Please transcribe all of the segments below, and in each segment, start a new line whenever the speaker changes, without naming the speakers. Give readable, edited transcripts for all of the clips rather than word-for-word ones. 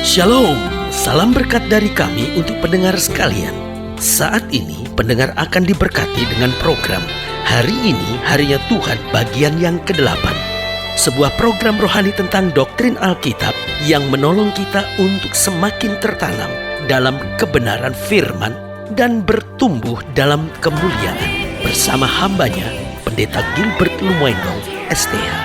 Shalom, salam berkat dari kami untuk pendengar sekalian. Saat ini pendengar akan diberkati dengan program Hari Ini Harinya Tuhan bagian yang ke-8. Sebuah program rohani tentang doktrin Alkitab yang menolong kita untuk semakin tertanam dalam kebenaran firman dan bertumbuh dalam kemuliaan. Bersama hambanya, Pendeta Gilbert Lumwendong, STH.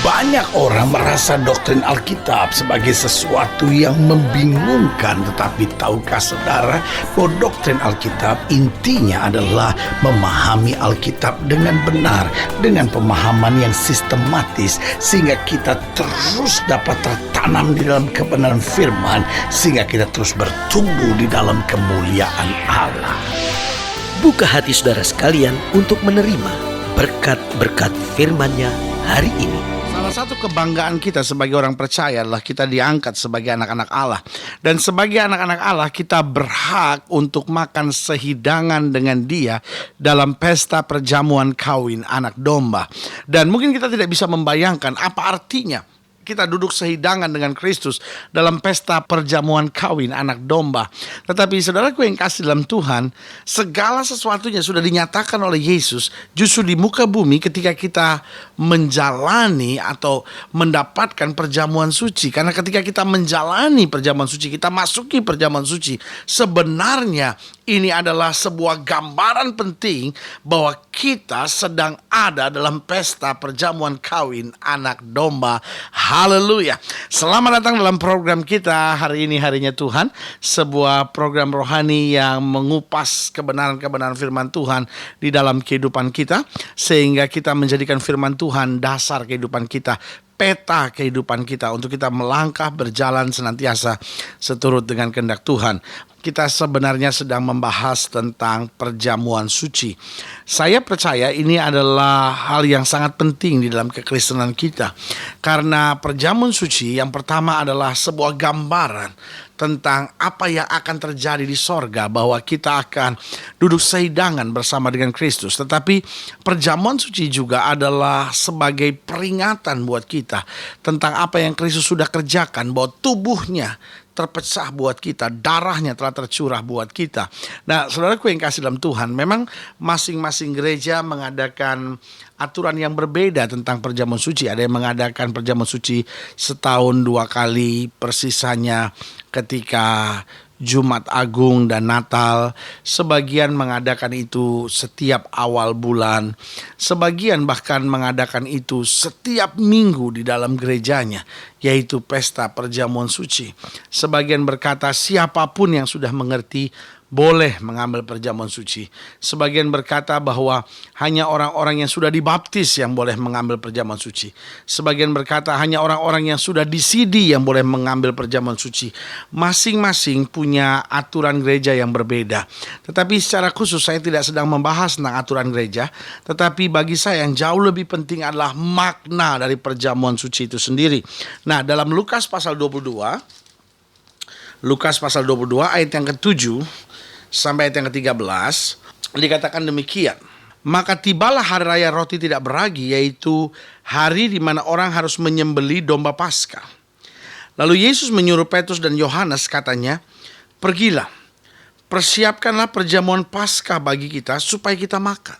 Banyak orang merasa doktrin Alkitab sebagai sesuatu yang membingungkan. Tetapi tahukah saudara bahwa doktrin Alkitab intinya adalah memahami Alkitab dengan benar, dengan pemahaman yang sistematis, sehingga kita terus dapat tertanam di dalam kebenaran firman, sehingga kita terus bertumbuh di dalam kemuliaan Allah.
Buka hati saudara sekalian untuk menerima berkat-berkat firman-Nya hari ini.
Salah satu kebanggaan kita sebagai orang percaya adalah kita diangkat sebagai anak-anak Allah. Dan sebagai anak-anak Allah kita berhak untuk makan sehidangan dengan Dia dalam pesta perjamuan kawin anak domba. Dan mungkin kita tidak bisa membayangkan apa artinya kita duduk sehidangan dengan Kristus dalam pesta perjamuan kawin anak domba. Tetapi saudaraku yang kasih dalam Tuhan, segala sesuatunya sudah dinyatakan oleh Yesus justru di muka bumi ketika kita menjalani atau mendapatkan perjamuan suci. Karena ketika kita menjalani perjamuan suci, kita masuki perjamuan suci, sebenarnya ini adalah sebuah gambaran penting bahwa kita sedang ada dalam pesta perjamuan kawin anak domba. Haleluya. Selamat datang dalam program kita Hari Ini Harinya Tuhan, sebuah program rohani yang mengupas kebenaran-kebenaran firman Tuhan di dalam kehidupan kita, sehingga kita menjadikan firman Tuhan dasar kehidupan kita, peta kehidupan kita, untuk kita melangkah berjalan senantiasa seturut dengan kehendak Tuhan. Kita sebenarnya sedang membahas tentang perjamuan suci. Saya percaya ini adalah hal yang sangat penting di dalam kekristenan kita. Karena perjamuan suci yang pertama adalah sebuah gambaran tentang apa yang akan terjadi di sorga, bahwa kita akan duduk sehidangan bersama dengan Kristus. Tetapi perjamuan suci juga adalah sebagai peringatan buat kita tentang apa yang Kristus sudah kerjakan, bahwa tubuhnya terpecah buat kita, darahnya telah tercurah buat kita. Nah, saudaraku yang kasih dalam Tuhan, memang masing-masing gereja mengadakan aturan yang berbeda tentang perjamuan suci. Ada yang mengadakan perjamuan suci setahun 2 kali, persisanya ketika Jumat Agung dan Natal. Sebagian mengadakan itu setiap awal bulan. Sebagian bahkan mengadakan itu setiap minggu di dalam gerejanya, yaitu pesta perjamuan suci. Sebagian berkata siapapun yang sudah mengerti boleh mengambil perjamuan suci. Sebagian berkata bahwa hanya orang-orang yang sudah dibaptis yang boleh mengambil perjamuan suci. Sebagian berkata hanya orang-orang yang sudah disidi yang boleh mengambil perjamuan suci. Masing-masing punya aturan gereja yang berbeda. Tetapi secara khusus saya tidak sedang membahas tentang aturan gereja, tetapi bagi saya yang jauh lebih penting adalah makna dari perjamuan suci itu sendiri. Nah, dalam Lukas pasal 22 ayat yang ke-7 sampai ayat yang ke-13 dikatakan demikian. Maka tibalah hari raya roti tidak beragi, yaitu hari di mana orang harus menyembelih domba Paskah. Lalu Yesus menyuruh Petrus dan Yohanes, katanya, pergilah, persiapkanlah perjamuan Paskah bagi kita supaya kita makan.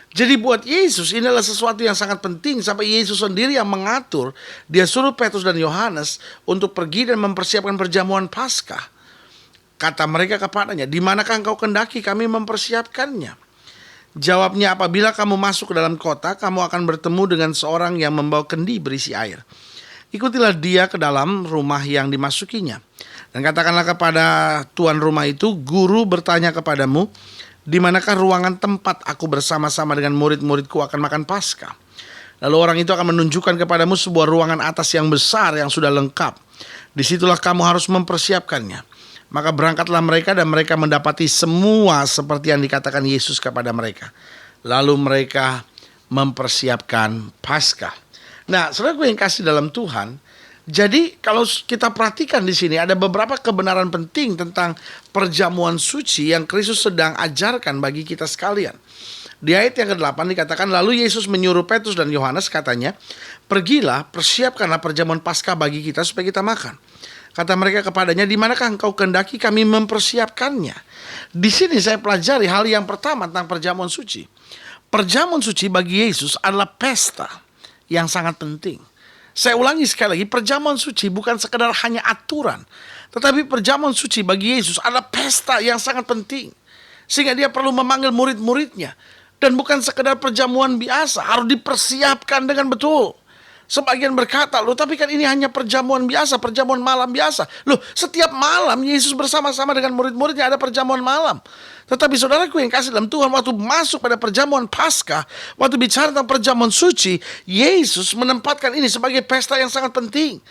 Jadi buat Yesus ini adalah sesuatu yang sangat penting, sampai Yesus sendiri yang mengatur. Dia suruh Petrus dan Yohanes untuk pergi dan mempersiapkan perjamuan Paskah. Kata mereka kepadanya, di manakah engkau kendaki kami mempersiapkannya? Jawabnya, apabila kamu masuk ke dalam kota, kamu akan bertemu dengan seorang yang membawa kendi berisi air. Ikutilah dia ke dalam rumah yang dimasukinya. Dan katakanlah kepada tuan rumah itu, guru bertanya kepadamu, di manakah ruangan tempat aku bersama-sama dengan murid-muridku akan makan Paskah? Lalu orang itu akan menunjukkan kepadamu sebuah ruangan atas yang besar yang sudah lengkap. Disitulah kamu harus mempersiapkannya. Maka berangkatlah mereka dan mereka mendapati semua seperti yang dikatakan Yesus kepada mereka. Lalu mereka mempersiapkan Paskah. Nah, saudaraku yang kasih dalam Tuhan, jadi kalau kita perhatikan di sini ada beberapa kebenaran penting tentang perjamuan suci yang Kristus sedang ajarkan bagi kita sekalian. Di ayat yang ke-8 dikatakan, lalu Yesus menyuruh Petrus dan Yohanes, katanya, pergilah, persiapkanlah perjamuan Paskah bagi kita supaya kita makan. Kata mereka kepadanya, di manakah engkau kehendaki kami mempersiapkannya? Di sini saya pelajari hal yang pertama tentang perjamuan suci. Perjamuan suci bagi Yesus adalah pesta yang sangat penting. Saya ulangi sekali lagi, perjamuan suci bukan sekedar hanya aturan, tetapi perjamuan suci bagi Yesus adalah pesta yang sangat penting. Sehingga dia perlu memanggil murid-muridnya. Dan bukan sekedar perjamuan biasa, harus dipersiapkan dengan betul. Sebagian berkata, loh tapi kan ini hanya perjamuan biasa, perjamuan malam biasa. Loh setiap malam Yesus bersama-sama dengan murid-muridnya ada perjamuan malam. Tetapi saudaraku yang kasih dalam Tuhan, waktu masuk pada perjamuan Paskah, waktu bicara tentang perjamuan suci, Yesus menempatkan ini sebagai pesta yang sangat penting.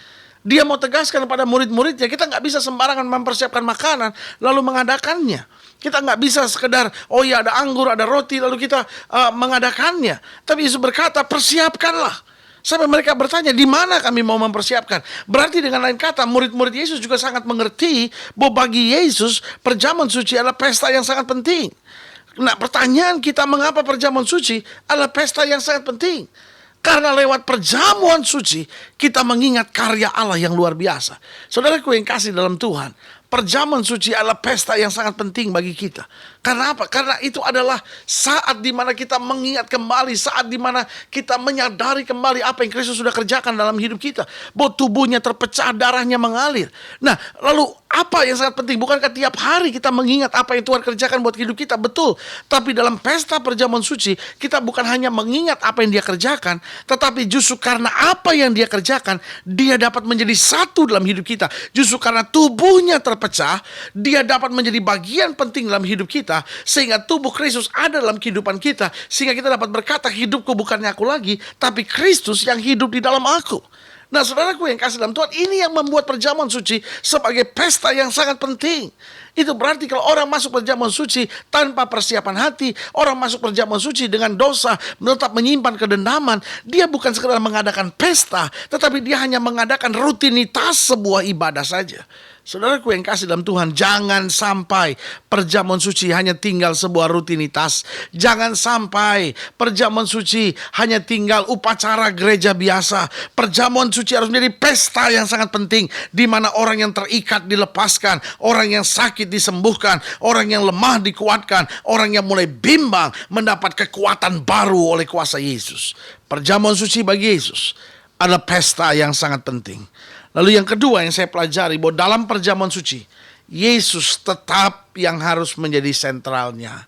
Dia mau tegaskan kepada murid-muridnya, kita nggak bisa sembarangan mempersiapkan makanan lalu mengadakannya. Kita nggak bisa sekedar, oh ya ada anggur, ada roti, lalu kita mengadakannya. Tapi Yesus berkata, persiapkanlah. Sampai mereka bertanya, di mana kami mau mempersiapkan? Berarti dengan lain kata, murid-murid Yesus juga sangat mengerti bahwa bagi Yesus, perjamuan suci adalah pesta yang sangat penting. Nah, pertanyaan kita, mengapa perjamuan suci adalah pesta yang sangat penting? Karena lewat perjamuan suci, kita mengingat karya Allah yang luar biasa. Saudaraku yang kasih dalam Tuhan, perjamuan suci adalah pesta yang sangat penting bagi kita. Karena apa? Karena itu adalah saat dimana kita mengingat kembali, saat dimana kita menyadari kembali apa yang Kristus sudah kerjakan dalam hidup kita. Bahwa tubuhnya terpecah, darahnya mengalir. Nah, lalu apa yang sangat penting? Bukankah tiap hari kita mengingat apa yang Tuhan kerjakan buat hidup kita? Betul. Tapi dalam pesta perjamuan suci, kita bukan hanya mengingat apa yang dia kerjakan, tetapi justru karena apa yang dia kerjakan, dia dapat menjadi satu dalam hidup kita. Justru karena tubuhnya terpecah, dia dapat menjadi bagian penting dalam hidup kita, sehingga tubuh Kristus ada dalam kehidupan kita, sehingga kita dapat berkata, hidupku bukannya aku lagi, tapi Kristus yang hidup di dalam aku. Nah, saudaraku yang kasih dalam Tuhan, ini yang membuat perjamuan suci sebagai pesta yang sangat penting. Itu berarti kalau orang masuk perjamuan suci tanpa persiapan hati, orang masuk perjamuan suci dengan dosa, tetap menyimpan kedendaman, dia bukan sekedar mengadakan pesta, tetapi dia hanya mengadakan rutinitas sebuah ibadah saja. Saudaraku yang kasih dalam Tuhan, jangan sampai perjamuan suci hanya tinggal sebuah rutinitas. Jangan sampai perjamuan suci hanya tinggal upacara gereja biasa. Perjamuan suci harus menjadi pesta yang sangat penting, di mana orang yang terikat dilepaskan, orang yang sakit disembuhkan, orang yang lemah dikuatkan, orang yang mulai bimbang mendapat kekuatan baru oleh kuasa Yesus. Perjamuan suci bagi Yesus adalah pesta yang sangat penting. Lalu yang kedua yang saya pelajari, bahwa dalam perjamuan suci, Yesus tetap yang harus menjadi sentralnya.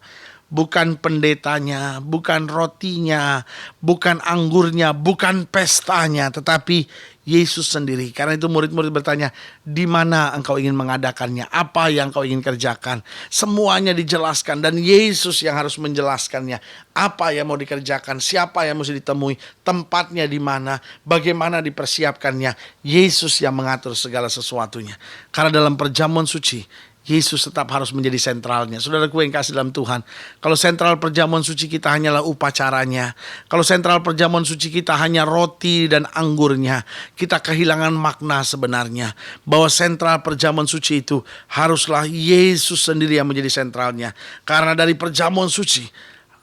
Bukan pendetanya, bukan rotinya, bukan anggurnya, bukan pestanya, tetapi Yesus sendiri. Karena itu murid-murid bertanya, di mana engkau ingin mengadakannya? Apa yang engkau ingin kerjakan? Semuanya dijelaskan dan Yesus yang harus menjelaskannya. Apa yang mau dikerjakan? Siapa yang mesti ditemui? Tempatnya di mana? Bagaimana dipersiapkannya? Yesus yang mengatur segala sesuatunya. Karena dalam perjamuan suci, Yesus tetap harus menjadi sentralnya. Saudaraku yang kasih dalam Tuhan, kalau sentral perjamuan suci kita hanyalah upacaranya, kalau sentral perjamuan suci kita hanya roti dan anggurnya, kita kehilangan makna sebenarnya. Bahwa sentral perjamuan suci itu haruslah Yesus sendiri yang menjadi sentralnya. Karena dari perjamuan suci,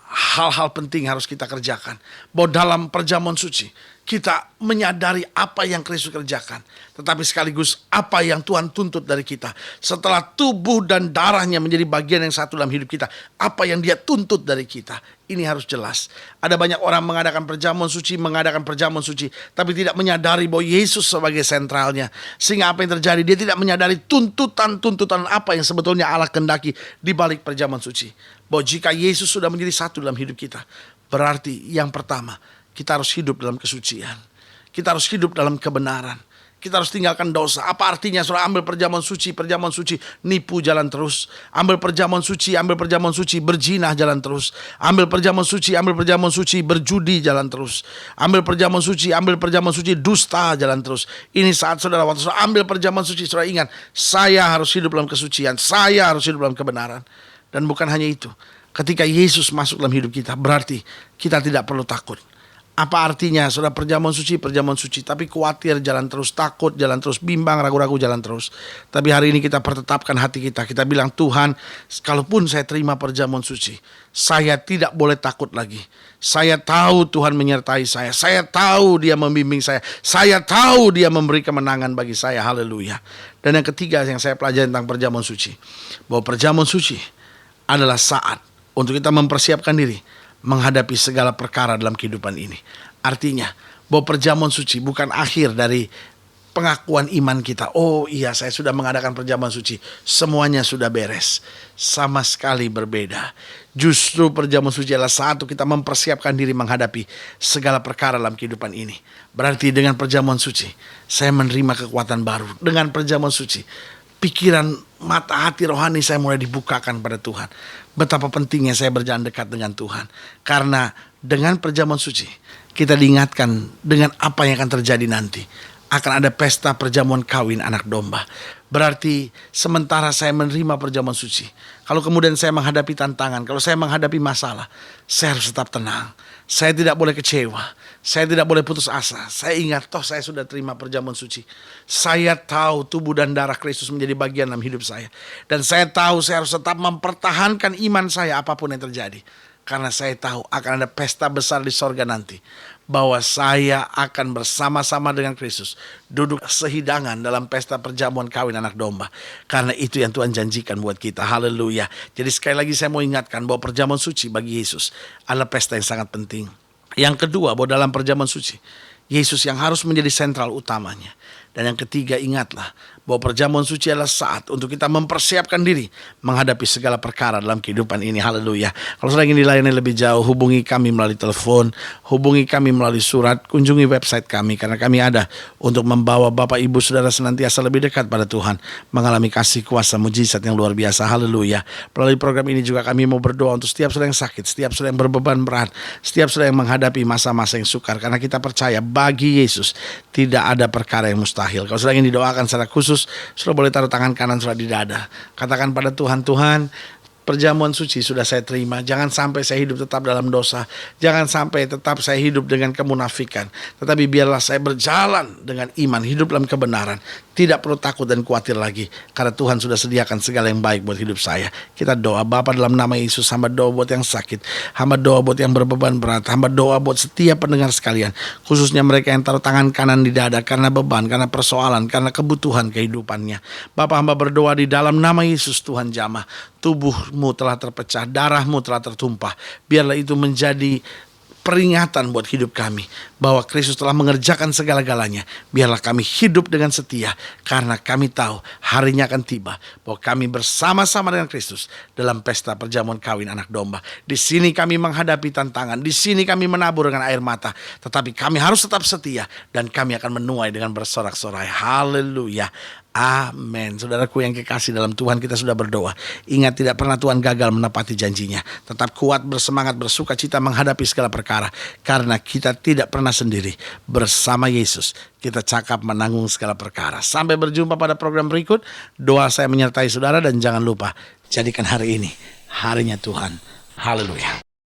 hal-hal penting harus kita kerjakan. Bahwa dalam perjamuan suci, kita menyadari apa yang Kristus kerjakan, tetapi sekaligus apa yang Tuhan tuntut dari kita. Setelah tubuh dan darahnya menjadi bagian yang satu dalam hidup kita, apa yang dia tuntut dari kita, ini harus jelas. Ada banyak orang mengadakan perjamuan suci, tapi tidak menyadari bahwa Yesus sebagai sentralnya. Sehingga apa yang terjadi, dia tidak menyadari tuntutan-tuntutan apa yang sebetulnya Allah kehendaki di balik perjamuan suci. Bahwa jika Yesus sudah menjadi satu dalam hidup kita, berarti yang pertama, kita harus hidup dalam kesucian. Kita harus hidup dalam kebenaran. Kita harus tinggalkan dosa. Apa artinya saudara ambil perjamuan suci, nipu jalan terus. Ambil perjamuan suci, berzina jalan terus. Ambil perjamuan suci, berjudi jalan terus. Ambil perjamuan suci, dusta jalan terus. Ini saat saudara, waktu saudara ambil perjamuan suci, saudara ingat, saya harus hidup dalam kesucian. Saya harus hidup dalam kebenaran. Dan bukan hanya itu. Ketika Yesus masuk dalam hidup kita, berarti kita tidak perlu takut. Apa artinya? Sudah perjamuan suci, tapi khawatir, jalan terus, takut, jalan terus, bimbang, ragu-ragu, jalan terus. Tapi hari ini kita pertetapkan hati kita. Kita bilang, Tuhan, kalaupun saya terima perjamuan suci, saya tidak boleh takut lagi. Saya tahu Tuhan menyertai saya. Saya tahu Dia membimbing saya. Saya tahu Dia memberi kemenangan bagi saya. Haleluya. Dan yang ketiga yang saya pelajari tentang perjamuan suci, bahwa perjamuan suci adalah saat untuk kita mempersiapkan diri menghadapi segala perkara dalam kehidupan ini. Artinya bahwa perjamuan suci bukan akhir dari pengakuan iman kita. Oh iya, saya sudah mengadakan perjamuan suci, semuanya sudah beres. Sama sekali berbeda. Justru perjamuan suci adalah saat kita mempersiapkan diri menghadapi segala perkara dalam kehidupan ini. Berarti dengan perjamuan suci saya menerima kekuatan baru. Dengan perjamuan suci pikiran, mata hati rohani saya mulai dibukakan pada Tuhan. Betapa pentingnya saya berjalan dekat dengan Tuhan. Karena dengan perjamuan suci kita diingatkan dengan apa yang akan terjadi nanti. Akan ada pesta perjamuan kawin anak domba. Berarti sementara saya menerima perjamuan suci, kalau kemudian saya menghadapi tantangan, kalau saya menghadapi masalah, saya harus tetap tenang. Saya tidak boleh kecewa. Saya tidak boleh putus asa. Saya ingat, toh saya sudah terima perjamuan suci. Saya tahu tubuh dan darah Kristus menjadi bagian dalam hidup saya. Dan saya tahu saya harus tetap mempertahankan iman saya apapun yang terjadi. Karena saya tahu akan ada pesta besar di sorga nanti. Bahwa saya akan bersama-sama dengan Kristus duduk sehidangan dalam pesta perjamuan kawin anak domba. Karena itu yang Tuhan janjikan buat kita. Haleluya. Jadi sekali lagi saya mau ingatkan bahwa perjamuan suci bagi Yesus adalah pesta yang sangat penting. Yang kedua, bahwa dalam perjamuan suci Yesus yang harus menjadi sentral utamanya. Dan yang ketiga, ingatlah bahwa perjamuan suci adalah saat untuk kita mempersiapkan diri menghadapi segala perkara dalam kehidupan ini. Haleluya. Kalau saudara ingin dilayani lebih jauh, hubungi kami melalui telepon, hubungi kami melalui surat, kunjungi website kami, karena kami ada untuk membawa Bapak Ibu Saudara senantiasa lebih dekat pada Tuhan, mengalami kasih kuasa mujizat yang luar biasa. Haleluya. Melalui program ini juga kami mau berdoa untuk setiap saudara yang sakit, setiap saudara yang berbeban berat, setiap saudara yang menghadapi masa-masa yang sukar, karena kita percaya bagi Yesus tidak ada perkara yang mustahil. Kalau saudara ingin didoakan secara khusus, saudara boleh taruh tangan kanan saudara di dada. Katakan pada Tuhan, Tuhan, perjamuan suci sudah saya terima. Jangan sampai saya hidup tetap dalam dosa. Jangan sampai tetap saya hidup dengan kemunafikan. Tetapi biarlah saya berjalan dengan iman, hidup dalam kebenaran. Tidak perlu takut dan khawatir lagi. Karena Tuhan sudah sediakan segala yang baik buat hidup saya. Kita doa, Bapa dalam nama Yesus, hamba doa buat yang sakit. Hamba doa buat yang berbeban berat. Hamba doa buat setiap pendengar sekalian. Khususnya mereka yang taruh tangan kanan di dada karena beban, karena persoalan, karena kebutuhan kehidupannya. Bapa, hamba berdoa di dalam nama Yesus, Tuhan jamah. Tubuhmu telah terpecah, darahmu telah tertumpah. Biarlah itu menjadi peringatan buat hidup kami bahwa Kristus telah mengerjakan segala-galanya. Biarlah kami hidup dengan setia karena kami tahu harinya akan tiba bahwa kami bersama-sama dengan Kristus dalam pesta perjamuan kawin anak domba. Di sini kami menghadapi tantangan, di sini kami menabur dengan air mata, tetapi kami harus tetap setia dan kami akan menuai dengan bersorak-sorai. Haleluya. Amin. Saudaraku yang kekasih dalam Tuhan, kita sudah berdoa. Ingat, tidak pernah Tuhan gagal menepati janjinya. Tetap kuat, bersemangat, bersuka cita menghadapi segala perkara. Karena kita tidak pernah sendiri. Bersama Yesus kita cakap menanggung segala perkara. Sampai berjumpa pada program berikut. Doa saya menyertai saudara, dan jangan lupa, jadikan hari ini harinya Tuhan. Haleluya.